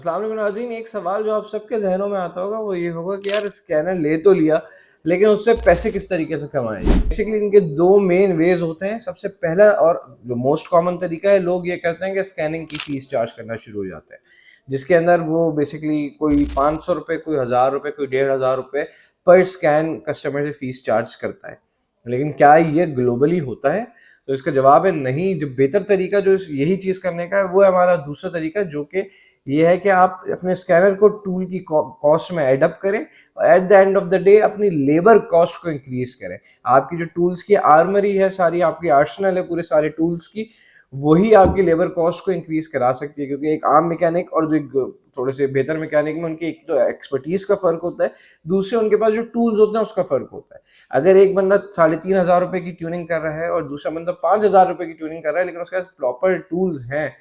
अस्सलाम वालेकुम नाज़रीन, एक सवाल जो आप सबके ज़हनों में आता होगा वो ये होगा कि यार स्कैनर ले तो लिया, लेकिन उससे पैसे किस तरीके से कमाएं। बेसिकली इनके दो मेन वेज होते हैं। सबसे पहला और जो मोस्ट कॉमन तरीका है, लोग ये करते हैं कि स्कैनिंग की फीस चार्ज करना शुरू हो जाते हैं, जिसके अंदर वो बेसिकली कोई 500 रुपये, कोई 1000 रुपये, कोई 1500 रुपये पर स्कैन कस्टमर से फीस चार्ज करता है। लेकिन क्या ये ग्लोबली होता है? तो इसका जवाब है नहीं। जो बेहतर तरीका जो यही चीज़ करने का है वो है हमारा दूसरा तरीका, जो कि ये है कि आप अपने स्कैनर को टूल की कॉस्ट में एड अप करें और at the end of the day अपनी लेबर कॉस्ट को इंक्रीज करें। आपकी जो टूल्स की आर्मरी है, सारी आपकी आर्सनल है पूरे सारे टूल्स की, वही आपकी लेबर कॉस्ट को इंक्रीज करा सकती है। क्योंकि एक आम मैकेनिक और जो एक थोड़े से बेहतर मैकेनिक में उनकी एक तो एक्सपर्टीज का फर्क होता है, दूसरे उनके पास जो टूल्स होते हैं उसका फर्क होता है। अगर एक बंदा 3500 रुपए की ट्यूनिंग कर रहा है और दूसरा बंदा 5000 रुपए की ट्यूनिंग कर रहा है, लेकिन उसके पास प्रॉपर टूल्स हैं,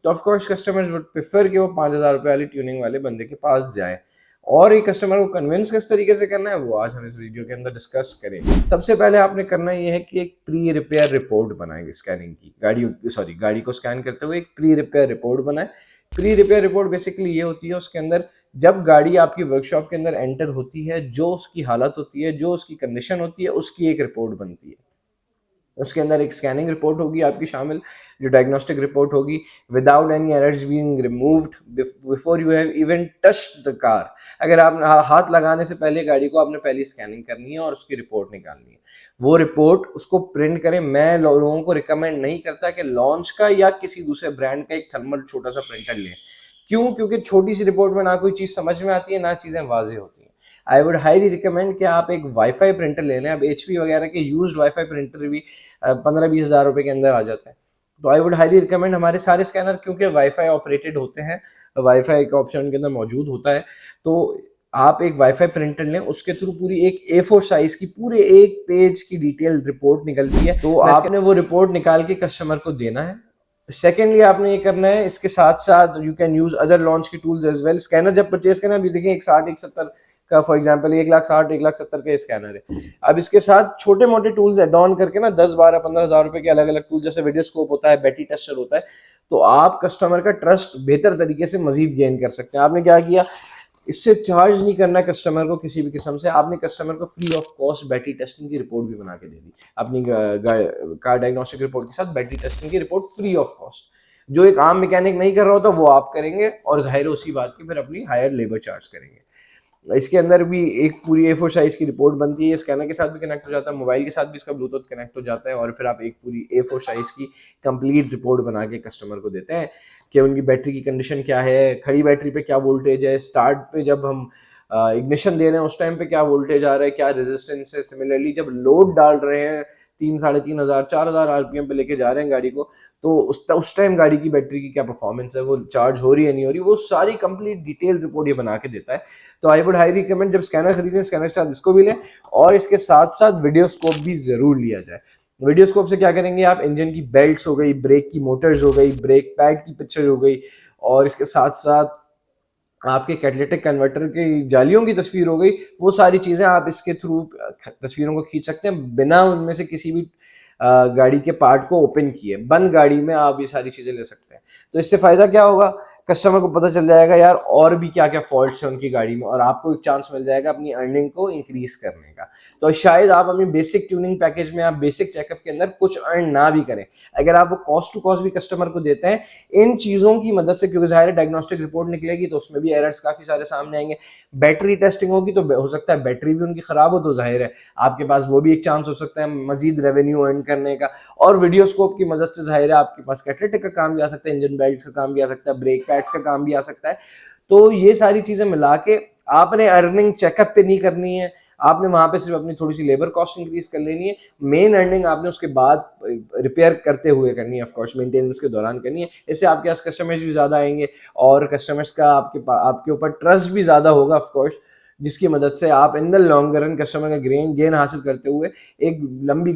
तो of course customers would prefer कि वो 5000 रुपए वाली ट्यूनिंग वाले बंदे के पास जाए। और ये कस्टमर को कन्विंस किस तरीके से करना है वो आज हम इस वीडियो के अंदर डिस्कस करेंगे। सबसे पहले आपने करना ये है कि एक प्री रिपेयर रिपोर्ट बनाएंगे स्कैनिंग की। गाड़ी को स्कैन करते हुए एक प्री रिपेयर रिपोर्ट बनाए। प्री रिपेयर रिपोर्ट बेसिकली ये होती है, उसके अंदर जब गाड़ी आपकी वर्कशॉप के अंदर एंटर होती है, जो उसकी हालत होती है, जो उसकी कंडीशन होती है, उसकी एक रिपोर्ट बनती है। उसके अंदर एक स्कैनिंग रिपोर्ट होगी आपकी शामिल, जो डायग्नोस्टिक रिपोर्ट होगी, without any errors being removed before you have even touched the car. अगर आप हाथ लगाने से पहले गाड़ी को आपने पहली स्कैनिंग करनी है और उसकी रिपोर्ट निकालनी है। वो रिपोर्ट उसको प्रिंट करें। मैं लोगों को रिकमेंड नहीं करता कि लॉन्च का या किसी दूसरे ब्रांड का एक थर्मल छोटा सा प्रिंटर लें। क्यों? क्योंकि छोटी सी रिपोर्ट में ना कोई चीज़ समझ में आती है, ना चीज़ें वाजे होती हैं। आई वुड हाईली रिकमेंड कि आप एक वाईफाई प्रिंटर ले लें। अब HP वगैरह के यूज्ड वाईफाई प्रिंटर भी 15-20 हज़ार रुपए के अंदर आ जाते हैं। तो आई वुड हाईली रिकमेंड हमारे सारे स्कैनर, क्योंकि वाईफाई ऑपरेटेड होते हैं, वाईफाई का ऑप्शन उनके अंदर मौजूद होता है। तो आप एक वाईफाई प्रिंटर लें, उसके थ्रू पूरी एक A4 साइज की पूरे एक पेज की डिटेल रिपोर्ट निकलती है। तो आपने वो रिपोर्ट निकाल के कस्टमर को देना है। सेकेंडली आपने ये करना है, इसके साथ साथ you can use other launch की टूल्स एज वेल। स्कैनर जब परचेज करना, अभी देखिए 160 170 का, फॉर एग्जांपल 1,60 1,70 का स्कैनर है। अब इसके साथ छोटे मोटे टूल्स एड ऑन करके ना 10 12 15 हज़ार रुपए के अलग अलग टूल, जैसे वीडियो स्कोप होता है, बैटरी टेस्टर होता है, तो आप कस्टमर का ट्रस्ट बेहतर तरीके से मजीद गेन कर सकते हैं। आपने क्या किया, इससे चार्ज नहीं करना कस्टमर को किसी भी किस्म से। आपने कस्टमर को free of cost battery testing की रिपोर्ट भी बना के दे दी। अपनी कार डायग्नोस्टिक रिपोर्ट के साथ बैटरी टेस्टिंग की रिपोर्ट फ्री ऑफ कॉस्ट, जो एक आम मैकेनिक नहीं कर रहा होता वो आप करेंगे, और जाहिर है उसी बात की फिर अपनी हायर लेबर चार्ज करेंगे। इसके अंदर भी एक पूरी A4 साइज की रिपोर्ट बनती है। स्कैनर के साथ भी कनेक्ट हो जाता है, मोबाइल के साथ भी इसका ब्लूटूथ कनेक्ट हो जाता है, और फिर आप एक पूरी A4 साइज की कंप्लीट रिपोर्ट बना के कस्टमर को देते हैं कि उनकी बैटरी की कंडीशन क्या है, खड़ी बैटरी पे क्या वोल्टेज है, स्टार्ट पे जब हम इग्निशन दे रहे हैं उस टाइम पे क्या वोल्टेज आ रहा है, क्या रेजिस्टेंस है। सिमिलरली जब लोड डाल रहे हैं 3 3,500 4,000 RPM पे लेके जा रहे हैं गाड़ी को, तो उस टाइम गाड़ी की बैटरी की क्या परफॉर्मेंस है, वो चार्ज हो रही है नहीं हो रही, वो सारी कंप्लीट डिटेल रिपोर्ट ये बना के देता है। तो आई वुड हाई रिकमेंड, जब स्कैनर खरीदें स्कैनर के साथ इसको भी लें, और इसके साथ साथ वीडियो स्कोप भी जरूर लिया जाए। वीडियो स्कोप से क्या करेंगे आप, इंजन की बेल्ट्स हो गई, ब्रेक की मोटर्स हो गई, ब्रेक पैड की पिक्चर हो गई, और इसके साथ साथ आपके कैटालिटिक कन्वर्टर की जालियों की तस्वीर हो गई, वो सारी चीज़ें आप इसके थ्रू तस्वीरों को खींच सकते हैं, बिना उनमें से किसी भी गाड़ी के पार्ट को ओपन किए। बंद गाड़ी में आप ये सारी चीज़ें ले सकते हैं। तो इससे फ़ायदा क्या होगा, कस्टमर को पता चल जाएगा यार और भी क्या क्या फॉल्ट्स हैं उनकी गाड़ी में, और आपको एक चांस मिल जाएगा अपनी अर्निंग को इंक्रीज करने का। तो शायद आप अपनी बेसिक ट्यूनिंग पैकेज में, आप बेसिक चेकअप के अंदर कुछ अर्न ना भी करें, अगर आप वो कॉस्ट टू कॉस्ट भी कस्टमर को देते हैं इन चीज़ों की मदद से। क्योंकि ज़ाहिर है डायग्नोस्टिक रिपोर्ट निकलेगी तो उसमें भी एरर्स काफ़ी सारे सामने आएंगे। बैटरी टेस्टिंग होगी तो हो सकता है बैटरी भी उनकी ख़राब हो, तो ज़ाहिर है आपके पास वो भी एक चांस हो सकता है मजीद रेवेन्यू अर्न करने का। और वीडियो स्कोप की मदद से ज़ाहिर है आपके पास कैटालिटिक का काम भी आ सकता है, इंजन बेल्ट का काम भी आ सकता है, ब्रेक पैड्स का काम भी आ सकता है। तो ये सारी चीज़ें मिला के आपने अर्निंग चेकअप पे नहीं करनी है, आपने वहां पे सिर्फ अपनी थोड़ी सी लेबर कॉस्ट इंक्रीज कर लेनी है। मेन अर्निंग आपने उसके बाद रिपेयर करते हुए करनी है, ऑफ कोर्स मेंटेनेंस के दौरान करनी है। इससे आपके पास कस्टमर्स भी ज़्यादा आएंगे और कस्टमर्स का आपके ऊपर ट्रस्ट भी ज़्यादा होगा, ऑफ कोर्स, जिसकी मदद से आप in the long run customer का गेन हासिल करते हुए एक लंबी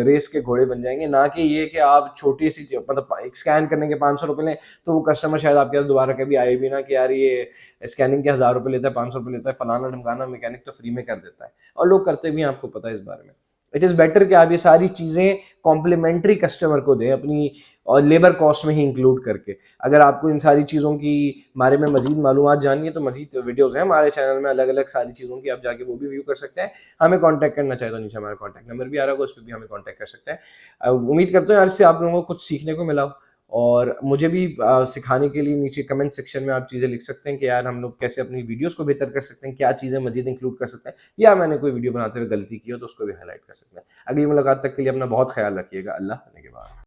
रेस के घोड़े बन जाएंगे। ना कि ये कि आप छोटी सी मतलब एक स्कैन करने के 500 रुपये लें तो वो कस्टमर शायद आपके पास दोबारा कभी आए भी ना कि यार ये स्कैनिंग के 1000 रुपये लेता है, 500 रुपये लेता है, फलाना ढमकाना मैकेनिक तो फ्री में कर देता है, और लोग करते भी हैं, आपको पता है इस बारे में। इट इज़ बेटर कि आप ये सारी चीज़ें कॉम्प्लीमेंट्री कस्टमर को दें, अपनी और लेबर कॉस्ट में ही इंक्लूड करके। अगर आपको इन सारी चीज़ों की बारे में मजीद मालूमात जाननी है तो मजीद वीडियोज़ हैं हमारे चैनल में अलग अलग सारी चीज़ों की, आप जाके वो भी व्यू कर सकते हैं। हमें कॉन्टैक्ट करना चाहे तो नीचे हमारा कॉन्टैक्ट नंबर भी आ रहा होगा, उस पर भी हमें कॉन्टैक्ट कर सकते हैं। उम्मीद करते हैं यार इससे आप लोगों को कुछ सीखने को मिला हो, और मुझे भी सिखाने के लिए नीचे कमेंट सेक्शन में आप चीज़ें लिख सकते हैं कि यार हम लोग कैसे अपनी वीडियोस को बेहतर कर सकते हैं, क्या चीज़ें मजीद इंक्लूड कर सकते हैं, या मैंने कोई वीडियो बनाते हुए गलती की हो तो उसको भी हाईलाइट कर सकते हैं। अगली मुलाकात तक के लिए अपना बहुत ख्याल रखिएगा। अल्लाह के बाद।